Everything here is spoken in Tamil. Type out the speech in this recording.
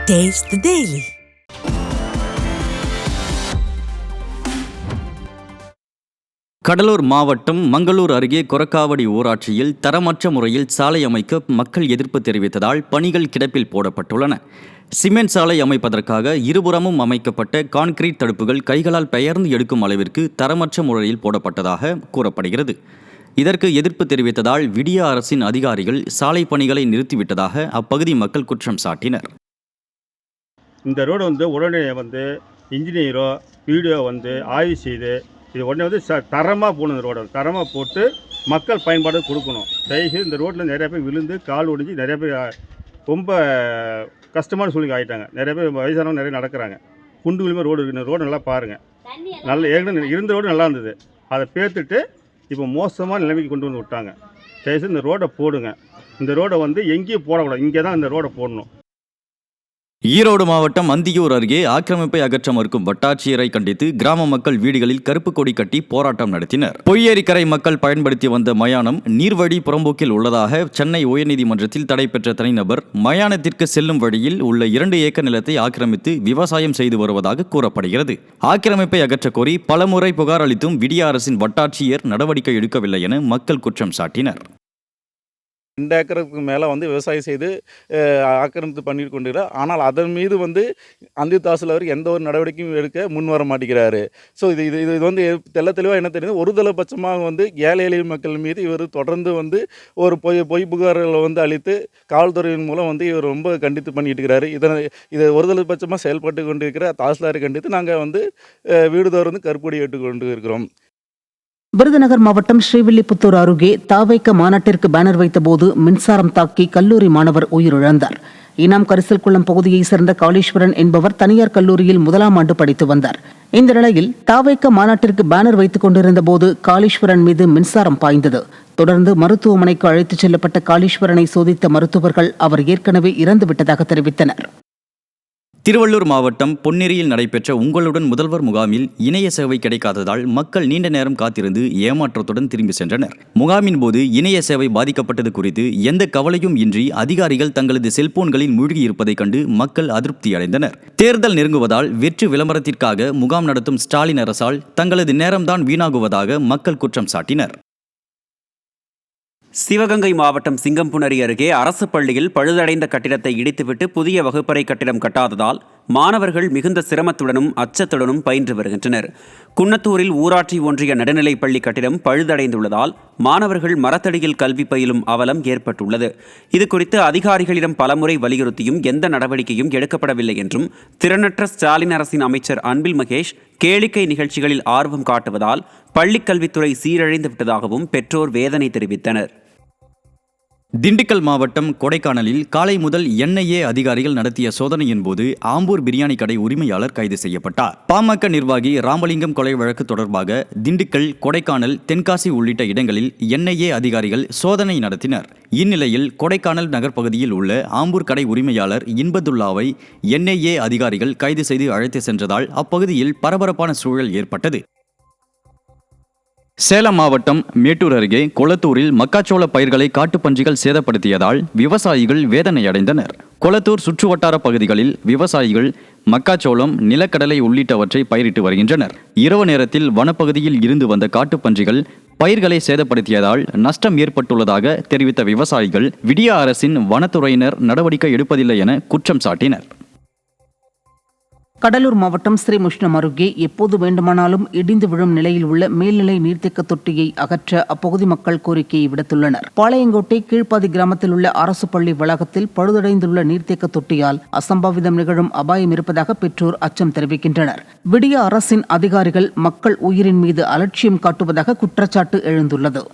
Taste the Daily. கடலூர் மாவட்டம் மங்களூர் அருகே கொரக்காவடி ஊராட்சியில் தரமற்ற முறையில் சாலை அமைக்க மக்கள் எதிர்ப்பு தெரிவித்ததால் பணிகள் கிடப்பில் போடப்பட்டுள்ளன. சிமெண்ட் சாலை அமைப்பதற்காக இருபுறமும் அமைக்கப்பட்ட கான்கிரீட் தடுப்புகள் கைகளால் பெயர்ந்து எடுக்கும் அளவிற்கு தரமற்ற முறையில் போடப்பட்டதாக கூறப்படுகிறது. இதற்கு எதிர்ப்பு தெரிவித்ததால் விடிய அரசின் அதிகாரிகள் சாலை பணிகளை நிறுத்திவிட்டதாக அப்பகுதி மக்கள் குற்றம் சாட்டினர். இந்த ரோடு உடனே இன்ஜினியரோ வீடியோ ஆய்வு செய்து இது உடனே தரமாக போகணும். இந்த ரோடு தரமாக போட்டு மக்கள் பயன்பாடு கொடுக்கணும். தயவுசெய்து இந்த ரோட்டில் நிறைய பேர் விழுந்து கால் ஒடிஞ்சு நிறைய பேர் ரொம்ப கஷ்டமான சூழ்நிலை ஆகிட்டாங்க. நிறைய பேர் வயசானவங்க நிறைய நடக்கிறாங்க. குண்டு குழிமா ரோடு இருக்குது. இந்த ரோடு நல்லா பாருங்கள். நல்ல ஏற்கனவே இருந்த ரோடு நல்லா இருந்தது. அதை பேர்த்துட்டு இப்போ மோசமான நிலைமைக்கு கொண்டு வந்து விட்டாங்க. தயவுசெய்து இந்த ரோடை போடுங்க. இந்த ரோடை எங்கேயும் போடக்கூடாது. இங்கே தான் இந்த ரோடை போடணும். ஈரோடு மாவட்டம் அந்தியூர் அருகே ஆக்கிரமிப்பை அகற்ற மறுக்கும் வட்டாட்சியரை கண்டித்து கிராம மக்கள் வீடுகளில் கருப்பு கொடி கட்டி போராட்டம் நடத்தினர். பொய்யேரிக்கரை மக்கள் பயன்படுத்தி வந்த மயானம் நீர்வழி புறம்போக்கில் உள்ளதாக சென்னை உயர்நீதிமன்றத்தில் தடை பெற்ற தனிநபர் மயானத்திற்கு செல்லும் வழியில் உள்ள 2 ஏக்கர் நிலத்தை ஆக்கிரமித்து விவசாயம் செய்து வருவதாக கூறப்படுகிறது. ஆக்கிரமிப்பை அகற்ற கோரி பலமுறை புகார் அளித்தும் விடிய அரசின் வட்டாட்சியர் நடவடிக்கை எடுக்கவில்லை என மக்கள் குற்றம் சாட்டினர். 2 ஏக்கருக்கு மேலே விவசாயம் செய்து ஆக்கிரமித்து பண்ணிட்டு கொண்டிருக்கிறார். ஆனால் அதன் மீது அந்தியூர் தாசில்தார் எந்த ஒரு நடவடிக்கையும் எடுக்க முன் வர மாட்டேங்கிறாரு. ஸோ இது தெல்ல தெளிவாக என்ன தெரியுது, ஒரு பட்சமாக ஏழை எளிய மக்கள் மீது இவர் தொடர்ந்து ஒரு பொய் புகார்களை அளித்து காவல்துறையின் மூலம் இவர் ரொம்ப கண்டித்து பண்ணிட்டு இருக்கிறாரு. இதை ஒரு பட்சமாக செயல்பட்டு கொண்டிருக்கிற தாசில்தாரை கண்டித்து நாங்கள் வீடுதோறும் கருப்பொடி ஏற்றுக்கொண்டு இருக்கிறோம். விருதுநகர் மாவட்டம் ஸ்ரீவில்லிபுத்தூர் அருகே தாவைக்க மாநாட்டிற்கு பேனர் வைத்தபோது மின்சாரம் தாக்கி கல்லூரி மாணவர் உயிரிழந்தார். இனாம் கரிசல்குளம் பகுதியைச் சேர்ந்த காளீஸ்வரன் என்பவர் தனியார் கல்லூரியில் 1ஆம் ஆண்டு படித்து வந்தார். இந்த நிலையில் தாவைக்க மாநாட்டிற்கு பேனர் வைத்துக் கொண்டிருந்த போது காளீஸ்வரன் மீது மின்சாரம் பாய்ந்தது. தொடர்ந்து மருத்துவமனைக்கு அழைத்துச் செல்லப்பட்ட காளீஸ்வரனை சோதித்த மருத்துவர்கள் அவர் ஏற்கனவே இறந்துவிட்டதாக தெரிவித்தனர். திருவள்ளூர் மாவட்டம் பொன்னேரியில் நடைபெற்ற உங்களுடன் முதல்வர் முகாமில் இணைய சேவை கிடைக்காததால் மக்கள் நீண்ட நேரம் காத்திருந்து ஏமாற்றத்துடன் திரும்பி சென்றனர். முகாமின் போது இணைய சேவை பாதிக்கப்பட்டது குறித்து எந்த கவலையும் இன்றி அதிகாரிகள் தங்களது செல்போன்களில் மூழ்கியிருப்பதைக் கண்டு மக்கள் அதிருப்தி அடைந்தனர். தேர்தல் நெருங்குவதால் வெற்றி விளம்பரத்திற்காக முகாம் நடத்தும் ஸ்டாலின் அரசால் தங்களது நேரம்தான் வீணாகுவதாக மக்கள் குற்றம் சாட்டினர். சிவகங்கை மாவட்டம் சிங்கம்புணரி அருகே அரசு பள்ளியில் பழுதடைந்த கட்டிடத்தை இடித்துவிட்டு புதிய வகுப்பறை கட்டிடம் கட்டாததால் மாணவர்கள் மிகுந்த சிரமத்துடனும் அச்சத்துடனும் பயின்று வருகின்றனர். குன்னத்தூரில் ஊராட்சி ஒன்றிய நடுநிலைப் பள்ளி கட்டிடம் பழுதடைந்துள்ளதால் மாணவர்கள் மரத்தடியில் கல்வி பயிலும் அவலம் ஏற்பட்டுள்ளது. இதுகுறித்து அதிகாரிகளிடம் பலமுறை வலியுறுத்தியும் எந்த நடவடிக்கையும் எடுக்கப்படவில்லை என்றும், திறனற்ற ஸ்டாலின் அரசின் அமைச்சர் அன்பில் மகேஷ் கேளிக்கை நிகழ்ச்சிகளில் ஆர்வம் காட்டுவதால் பள்ளிக்கல்வித்துறை சீரழிந்து விட்டதாகவும் பெற்றோர் வேதனை தெரிவித்தனர். திண்டுக்கல் மாவட்டம் கொடைக்கானலில் காலை முதல் NIA அதிகாரிகள் நடத்திய சோதனையின் போது ஆம்பூர் பிரியாணி கடை உரிமையாளர் கைது செய்யப்பட்டார். பாமக நிர்வாகி ராமலிங்கம் கொலை வழக்கு தொடர்பாக திண்டுக்கல், கொடைக்கானல், தென்காசி உள்ளிட்ட இடங்களில் NIA அதிகாரிகள் சோதனை நடத்தினர். இந்நிலையில் கொடைக்கானல் நகர்ப்பகுதியில் உள்ள ஆம்பூர் கடை உரிமையாளர் இன்பதுல்லாவை NIA அதிகாரிகள் கைது செய்து அழைத்து சென்றதால் அப்பகுதியில் பரபரப்பான சூழல் ஏற்பட்டது. சேலம் மாவட்டம் மேட்டூர் அருகே கொளத்தூரில் மக்காச்சோள பயிர்களை காட்டுப்பன்றிகள் சேதப்படுத்தியதால் விவசாயிகள் வேதனையடைந்தனர். கொளத்தூர் சுற்றுவட்டார பகுதிகளில் விவசாயிகள் மக்காச்சோளம், நிலக்கடலை உள்ளிட்டவற்றை பயிரிட்டு வருகின்றனர். இரவு நேரத்தில் வனப்பகுதியில் இருந்து வந்த காட்டுப்பன்றிகள் பயிர்களை சேதப்படுத்தியதால் நஷ்டம் ஏற்பட்டுள்ளதாக தெரிவித்த விவசாயிகள் விடிய அரசின் வனத்துறையினர் நடவடிக்கை எடுப்பதில்லை என குற்றம் சாட்டினர். கடலூர் மாவட்டம் ஸ்ரீமுஷ்ணம் அருகே எப்போது வேண்டுமானாலும் இடிந்து விழும் நிலையில் உள்ள மேல்நிலை நீர்த்தேக்க தொட்டியை அகற்ற அப்பகுதி மக்கள் கோரிக்கையை விடுத்துள்ளனர். பாளையங்கோட்டை கீழ்ப்பாதி கிராமத்தில் உள்ள அரசு பள்ளி வளாகத்தில் பழுதடைந்துள்ள நீர்த்தேக்க தொட்டியால் அசம்பாவிதம் நிகழும் அபாயம் இருப்பதாக பெற்றோர் அச்சம் தெரிவிக்கின்றனர். விடிய அரசின் அதிகாரிகள் மக்கள் உயிரின் மீது அலட்சியம் காட்டுவதாக குற்றச்சாட்டு எழுந்துள்ளது.